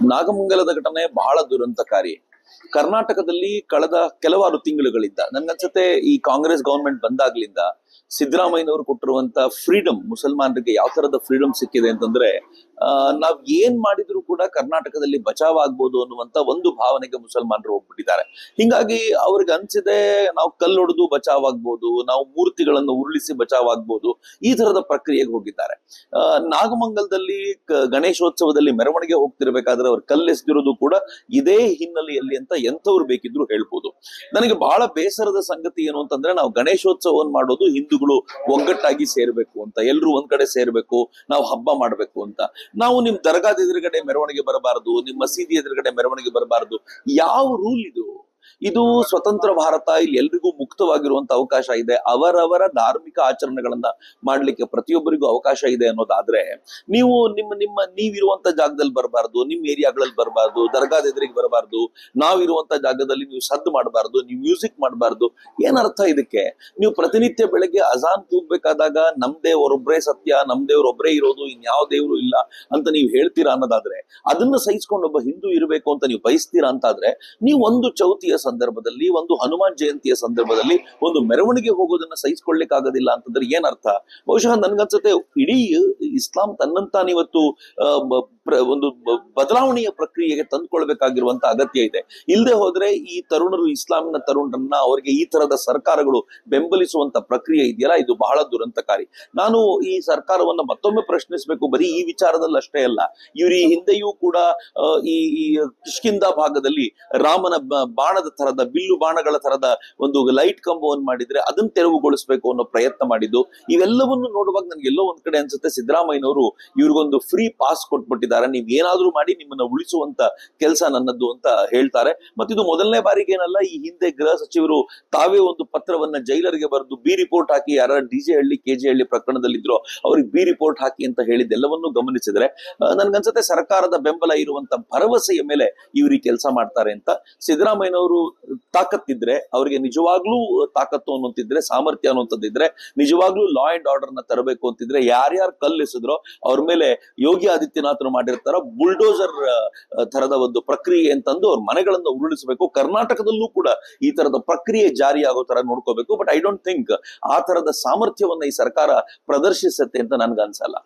ನಾಗಮಂಗಲದ ಘಟನೆ ಬಹಳ ದುರಂತಕಾರಿ. ಕರ್ನಾಟಕದಲ್ಲಿ ಕಳೆದ ಕೆಲವಾರು ತಿಂಗಳುಗಳಿಂದ ನನ್ಗನ್ಸುತ್ತೆ ಈ ಕಾಂಗ್ರೆಸ್ ಗವರ್ಮೆಂಟ್ ಬಂದಾಗ್ಲಿಂದ ಸಿದ್ದರಾಮಯ್ಯನವರು ಕೊಟ್ಟಿರುವಂತ ಫ್ರೀಡಮ್, ಮುಸಲ್ಮಾನರಿಗೆ ಯಾವ ತರದ ಫ್ರೀಡಮ್ ಸಿಕ್ಕಿದೆ ಅಂತಂದ್ರೆ ನಾವ್ ಏನ್ ಮಾಡಿದ್ರು ಕೂಡ ಕರ್ನಾಟಕದಲ್ಲಿ ಬಚಾವ್ ಆಗ್ಬೋದು ಅನ್ನುವಂತ ಒಂದು ಭಾವನೆಗೆ ಮುಸಲ್ಮಾನರು ಹೋಗ್ಬಿಟ್ಟಿದ್ದಾರೆ. ಹಿಂಗಾಗಿ ಅವ್ರಿಗೆ ಅನ್ಸಿದೆ ನಾವು ಕಲ್ಲೊಡೆದು ಬಚಾವ್ ಆಗ್ಬೋದು, ನಾವು ಮೂರ್ತಿಗಳನ್ನು ಉರುಳಿಸಿ ಬಚಾವ್ ಆಗ್ಬೋದು, ಈ ತರದ ಪ್ರಕ್ರಿಯೆಗೆ ಹೋಗಿದ್ದಾರೆ. ನಾಗಮಂಗಲದಲ್ಲಿ ಗಣೇಶೋತ್ಸವದಲ್ಲಿ ಮೆರವಣಿಗೆ ಹೋಗ್ತಿರ್ಬೇಕಾದ್ರೆ ಅವ್ರು ಕಲ್ಲೆಸ್ದಿರೋದು ಕೂಡ ಇದೇ ಹಿನ್ನೆಲೆಯಲ್ಲಿ ಅಂತ ಎಂಥವ್ರು ಬೇಕಿದ್ರು ಹೇಳ್ಬೋದು. ನನಗೆ ಬಹಳ ಬೇಸರದ ಸಂಗತಿ ಏನು ಅಂತಂದ್ರೆ, ನಾವು ಗಣೇಶೋತ್ಸವವನ್ನು ಮಾಡೋದು ಹಿಂದೂಗಳು ಒಗ್ಗಟ್ಟಾಗಿ ಸೇರ್ಬೇಕು ಅಂತ, ಎಲ್ರು ಒಂದ್ ಕಡೆ ಸೇರ್ಬೇಕು, ನಾವು ಹಬ್ಬ ಮಾಡ್ಬೇಕು ಅಂತ. ನಾವು ನಿಮ್ ದರ್ಗಾದ ಎದುರುಗಡೆ ಮೆರವಣಿಗೆ ಬರಬಾರದು, ನಿಮ್ ಮಸೀದಿ ಎದುರುಗಡೆ ಮೆರವಣಿಗೆ ಬರಬಾರದು, ಯಾವ ರೂಲ್ ಇದು? ಇದು ಸ್ವತಂತ್ರ ಭಾರತ, ಇಲ್ಲಿ ಎಲ್ರಿಗೂ ಮುಕ್ತವಾಗಿರುವಂತ ಅವಕಾಶ ಇದೆ, ಅವರವರ ಧಾರ್ಮಿಕ ಆಚರಣೆಗಳನ್ನ ಮಾಡ್ಲಿಕ್ಕೆ ಪ್ರತಿಯೊಬ್ಬರಿಗೂ ಅವಕಾಶ ಇದೆ ಅನ್ನೋದಾದ್ರೆ, ನೀವು ನೀವಿರುವಂತ ಜಾಗದಲ್ಲಿ ಬರಬಾರ್ದು, ನಿಮ್ ಏರಿಯಾಗಳಲ್ಲಿ ಬರಬಾರ್ದು, ದರ್ಗಾದ ಎದುರಿಗೆ ಬರಬಾರ್ದು, ನಾವಿರುವಂತ ಜಾಗದಲ್ಲಿ ನೀವು ಸದ್ದು ಮಾಡಬಾರ್ದು, ನೀವು ಮ್ಯೂಸಿಕ್ ಮಾಡಬಾರ್ದು, ಏನರ್ಥ ಇದಕ್ಕೆ? ನೀವು ಪ್ರತಿನಿತ್ಯ ಬೆಳಗ್ಗೆ ಅಜಾನ್ ಕೂಗ್ಬೇಕಾದಾಗ ನಮ್ ದೇವರೊಬ್ಬರೇ ಸತ್ಯ, ನಮ್ ದೇವರೊಬ್ಬರೇ ಇರೋದು, ಇನ್ಯಾವ ದೇವರು ಇಲ್ಲ ಅಂತ ನೀವು ಹೇಳ್ತೀರಾ ಅನ್ನೋದಾದ್ರೆ, ಅದನ್ನ ಸಹಿಸ್ಕೊಂಡು ಒಬ್ಬ ಹಿಂದೂ ಇರಬೇಕು ಅಂತ ನೀವು ಬಯಸ್ತೀರಾ ಅಂತಾದ್ರೆ, ನೀವು ಒಂದು ಚೌತಿಯ ಸಂದರ್ಭದಲ್ಲಿ, ಒಂದು ಹನುಮಾನ್ ಜಯಂತಿಯ ಸಂದರ್ಭದಲ್ಲಿ ಒಂದು ಮೆರವಣಿಗೆ ಹೋಗೋದನ್ನ ಸಹಿಸ್ಕೊಳ್ಳಿಕ್ ಆಗೋದಿಲ್ಲ ಅಂತಂದ್ರೆ ಏನರ್ಥ? ಬಹುಶಃ ನನ್ಗನ್ಸುತ್ತೆ ಇಡೀ ಇಸ್ಲಾಂ ತನ್ನಂತಾನು ಇವತ್ತು ಒಂದು ಬದಲಾವಣೆಯ ಪ್ರಕ್ರಿಯೆಗೆ ತಂದ್ಕೊಳ್ಬೇಕಾಗಿರುವಂತ ಅಗತ್ಯ ಇದೆ. ಇಲ್ಲದೆ ಹೋದ್ರೆ ಈ ತರುಣರು, ಇಸ್ಲಾಮಿನ ತರುಣರನ್ನ ಅವರಿಗೆ ಈ ತರದ ಸರ್ಕಾರಗಳು ಬೆಂಬಲಿಸುವಂತ ಪ್ರಕ್ರಿಯೆ ಇದೆಯಲ್ಲ, ಇದು ಬಹಳ ದುರಂತಕಾರಿ. ನಾನು ಈ ಸರ್ಕಾರವನ್ನ ಮತ್ತೊಮ್ಮೆ ಪ್ರಶ್ನಿಸಬೇಕು, ಬರೀ ಈ ವಿಚಾರದಲ್ಲಿ ಅಷ್ಟೇ ಅಲ್ಲ, ಇವ್ರ ಈ ಹಿಂದೆಯೂ ಕೂಡ ಈ ಕಿಷ್ಕಿಂಧ ಭಾಗದಲ್ಲಿ ರಾಮನ ಬಾಣದ ತರದ, ಬಿಲ್ಲು ಬಾಣಗಳ ತರದ ಒಂದು ಲೈಟ್ ಕಂಬವನ್ನು ಮಾಡಿದ್ರೆ ಅದನ್ನ ತೆರವುಗೊಳಿಸಬೇಕು ಅನ್ನೋ ಪ್ರಯತ್ನ ಮಾಡಿದ್ದು. ಇವೆಲ್ಲವನ್ನು ನೋಡುವಾಗ ನನ್ಗೆ ಎಲ್ಲೋ ಒಂದ್ ಕಡೆ ಅನ್ಸುತ್ತೆ ಸಿದ್ದರಾಮಯ್ಯನವರು ಇವ್ರಿಗೊಂದು ಫ್ರೀ ಪಾಸ್ ಕೊಟ್ಬಿಟ್ಟಿದ್ದಾರೆ, ನೀವ್ ಏನಾದ್ರೂ ಮಾಡಿ ನಿಮ್ಮನ್ನ ಉಳಿಸುವಂತ ಕೆಲಸ ನನ್ನದ್ದು ಅಂತ ಹೇಳ್ತಾರೆ. ಮತ್ತಿದು ಮೊದಲನೇ ಬಾರಿಗೆ ಏನಲ್ಲ, ಈ ಹಿಂದೆ ಗೃಹ ಸಚಿವರು ತಾವೇ ಒಂದು ಪತ್ರವನ್ನ ಜೈಲರ್ಗೆ ಬರೆದು ಬಿ ರಿಪೋರ್ಟ್ ಹಾಕಿ, ಯಾರ ಡಿಜೆ ಹಳ್ಳಿ ಕೆಜೆ ಹಳ್ಳಿ ಪ್ರಕರಣದಲ್ಲಿದ್ರು ಅವ್ರಿಗೆ ಬಿ ರಿಪೋರ್ಟ್ ಹಾಕಿ ಅಂತ ಹೇಳಿದ್ದೆಲ್ಲವನ್ನು ಗಮನಿಸಿದ್ರೆ ನನ್ಗನ್ಸುತ್ತೆ ಸರ್ಕಾರದ ಬೆಂಬಲ ಇರುವಂತ ಭರವಸೆಯ ಮೇಲೆ ಇವ್ರು ಈ ಕೆಲಸ ಮಾಡ್ತಾರೆ ಅಂತ. ಸಿದ್ದರಾಮಯ್ಯನವರು ತಾಕತ್ತಿದ್ರೆ, ಅವರಿಗೆ ನಿಜವಾಗ್ಲೂ ತಾಕತ್ತು ಅನ್ನುವಂತಿದ್ರೆ, ಸಾಮರ್ಥ್ಯ ಅನ್ನುವಂಥದ್ದಿದ್ರೆ, ನಿಜವಾಗ್ಲೂ ಲಾ ಅಂಡ್ ಆರ್ಡರ್ ನ ತರಬೇಕು ಅಂತಿದ್ರೆ, ಯಾರ್ಯಾರು ಕಲ್ಲೆಸಿದ್ರೋ ಅವ್ರ ಮೇಲೆ ಯೋಗಿ ಆದಿತ್ಯನಾಥ್ರು ಮಾಡಿರ್ತಾರ ಬುಲ್ಡೋಸರ್ ತರದ ಒಂದು ಪ್ರಕ್ರಿಯೆ ಅಂತಂದು ಅವ್ರ ಮನೆಗಳನ್ನ ಉರುಳಿಸಬೇಕು. ಕರ್ನಾಟಕದಲ್ಲೂ ಕೂಡ ಈ ತರದ ಪ್ರಕ್ರಿಯೆ ಜಾರಿ ಆಗೋ ತರ ನೋಡ್ಕೋಬೇಕು. ಬಟ್ ಐ ಡೋಂಟ್ ಥಿಂಕ್ ಆ ತರದ ಸಾಮರ್ಥ್ಯವನ್ನ ಈ ಸರ್ಕಾರ ಪ್ರದರ್ಶಿಸುತ್ತೆ ಅಂತ ನನ್ಗನ್ಸಲ್ಲ.